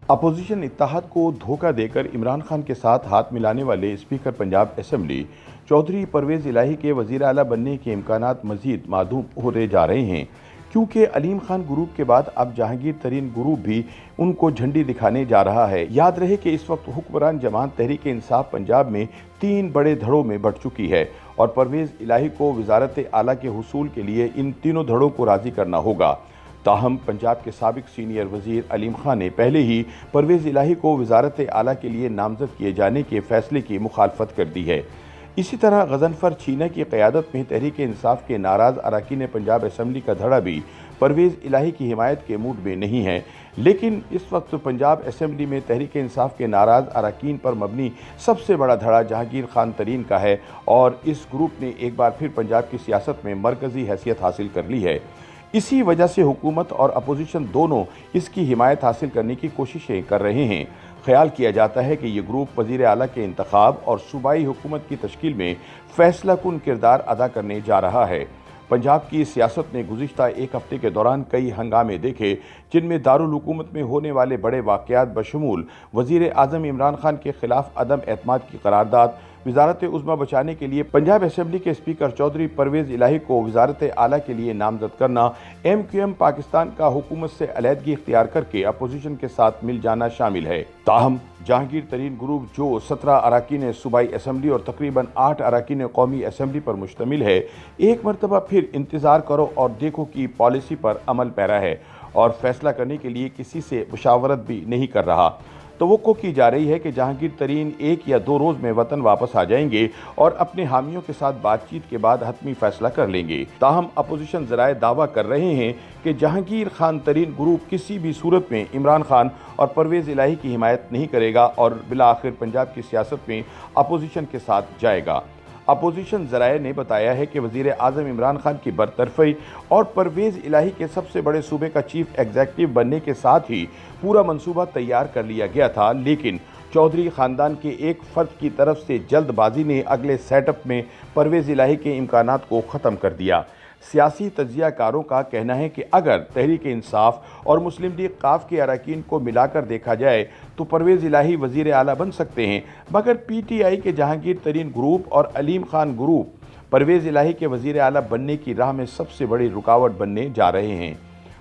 Opposition इत्तेहाद को धोखा देकर इमरान खान के साथ हाथ मिलाने वाले स्पीकर पंजाब असेंबली चौधरी परवेज़ इलाही के वज़ीर आला बनने के इम्कानात मज़ीद मादूम होते जा रहे हैं, क्योंकि अलीम खान ग्रुप के बाद अब जहांगीर तरीन ग्रुप भी उनको झंडी दिखाने जा रहा है। याद रहे कि इस वक्त हुक्मरान जमात तहरीक इंसाफ पंजाब में 3 बड़े धड़ों में बढ़ चुकी है और परवेज़ इलाही को वज़ारत आला के हुसूल के लिए इन तीनों धड़ों को राज़ी करना होगा। ताहम पंजाब के साबिक सीनियर वज़ीर अलीम खान ने पहले ही परवेज़ इलाही को वज़ारत आला के लिए नामज़द किए जाने के फैसले की मुखालफत कर दी है। इसी तरह गज़नफ़र छीना की क़यादत में तहरीक इंसाफ के नाराज़ अरकान पंजाब असेंबली का धड़ा भी परवेज़ इलाही की हिमायत के मूड में नहीं है, लेकिन इस वक्त पंजाब असेंबली में तहरीक इंसाफ के नाराज़ अरकान पर मबनी सबसे बड़ा धड़ा जहांगीर खान तरीन का है और इस ग्रुप ने एक बार फिर पंजाब की सियासत में मरकज़ी हैसियत हासिल कर ली है। इसी वजह से हुकूमत और अपोजिशन दोनों इसकी हिमायत हासिल करने की कोशिशें कर रहे हैं। ख्याल किया जाता है कि ये ग्रुप वज़ीर आला के इंतखाब और सूबाई हुकूमत की तश्कील में फैसला कुन किरदार अदा करने जा रहा है। पंजाब की सियासत ने गुज़िश्ता एक हफ्ते के दौरान कई हंगामे देखे, जिनमें दारुल हुकूमत में होने वाले बड़े वाक़यात बशमूल वज़ीर आज़म इमरान खान के खिलाफ अदम एतमाद की करारदाद, वज़ारत उज़्मा बचाने के लिए पंजाब असेंबली के स्पीकर चौधरी परवेज़ इलाही को वज़ारत आला के लिए नामज़द करना, MQM पाकिस्तान का हुकूमत से अलहदगी इख्तियार करके अपोजिशन के साथ मिल जाना शामिल है। ताहम जहांगीर तरीन ग्रुप जो 17 अरकान सूबाई असेंबली और तकरीबन 8 अरकान कौमी असेंबली पर मुश्तमिल है, एक मरतबा फिर इंतज़ार करो और देखो की पॉलिसी पर अमल पैरा है और फैसला करने के लिए किसी से मुशावरत भी नहीं कर रहा। तवक्को की जा रही है कि जहांगीर तरीन 1 या 2 रोज़ में वतन वापस आ जाएंगे और अपने हामियों के साथ बातचीत के बाद हतमी फैसला कर लेंगे। ताहम अपोजिशन ज़राए दावा कर रहे हैं कि जहांगीर खान तरीन ग्रुप किसी भी सूरत में इमरान खान और परवेज़ इलाही की हिमायत नहीं करेगा और बिला आखिर पंजाब की सियासत में अपोजिशन के साथ जाएगा। अपोजिशन ज़राए ने बताया है कि वज़ीर आज़म इमरान खान की बरतरफ़ी और परवेज़ इलाही के सबसे बड़े सूबे का चीफ एग्जीक्यूटिव बनने के साथ ही पूरा मंसूबा तैयार कर लिया गया था, लेकिन चौधरी ख़ानदान के एक फ़र्द की तरफ से जल्दबाजी ने अगले सेटअप में परवेज़ इलाही के इम्कानात को ख़त्म कर दिया। सियासी तज्ज़ियाकारों का कहना है कि अगर तहरीक इंसाफ और मुस्लिम लीग काफ के अरकान को मिलाकर देखा जाए तो परवेज़ इलाही वज़ीर आला बन सकते हैं, मगर PTI के जहांगीर तरीन ग्रुप और अलीम खान ग्रुप परवेज़ इलाही के वज़ीर आला बनने की राह में सबसे बड़ी रुकावट बनने जा रहे हैं।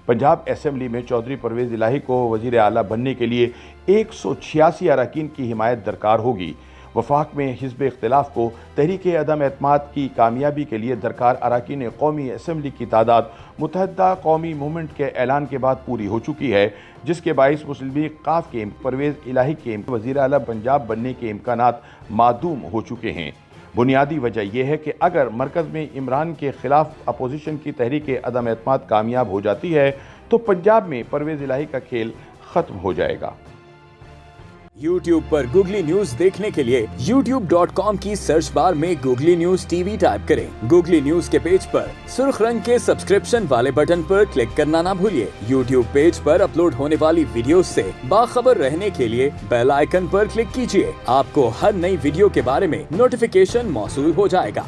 पंजाब असेंबली में चौधरी परवेज़ इलाही को वज़ीर आला बनने के लिए 186 अरकान की हिमायत दरकार होगी। वफाक में हिज़्ब इख्तिलाफ को तहरीक अदम एतमाद की कामयाबी के लिए दरकार अरकान कौमी असेंबली की तादाद मुत्तहिदा कौमी मूवमेंट के ऐलान के बाद पूरी हो चुकी है, जिसके बाइस मुस्लिम लीग काफ के परवेज़ इलाही के वज़ीर आला पंजाब बनने के इम्कानात मादूम हो चुके हैं। बुनियादी वजह यह है कि अगर मरकज़ में इमरान के खिलाफ अपोजिशन की तहरीक अदम एतमाद कामयाब हो जाती है तो पंजाब में परवेज़ इलाही का खेल ख़त्म हो जाएगा। YouTube पर गूगली न्यूज देखने के लिए youtube.com की सर्च बार में गूगली न्यूज TV टाइप करें। गूगली न्यूज के पेज पर सुर्ख रंग के सब्सक्रिप्शन वाले बटन पर क्लिक करना ना भूलिए। YouTube पेज पर अपलोड होने वाली वीडियोस से बाखबर रहने के लिए बेल आइकन पर क्लिक कीजिए। आपको हर नई वीडियो के बारे में नोटिफिकेशन मौसूल हो जाएगा।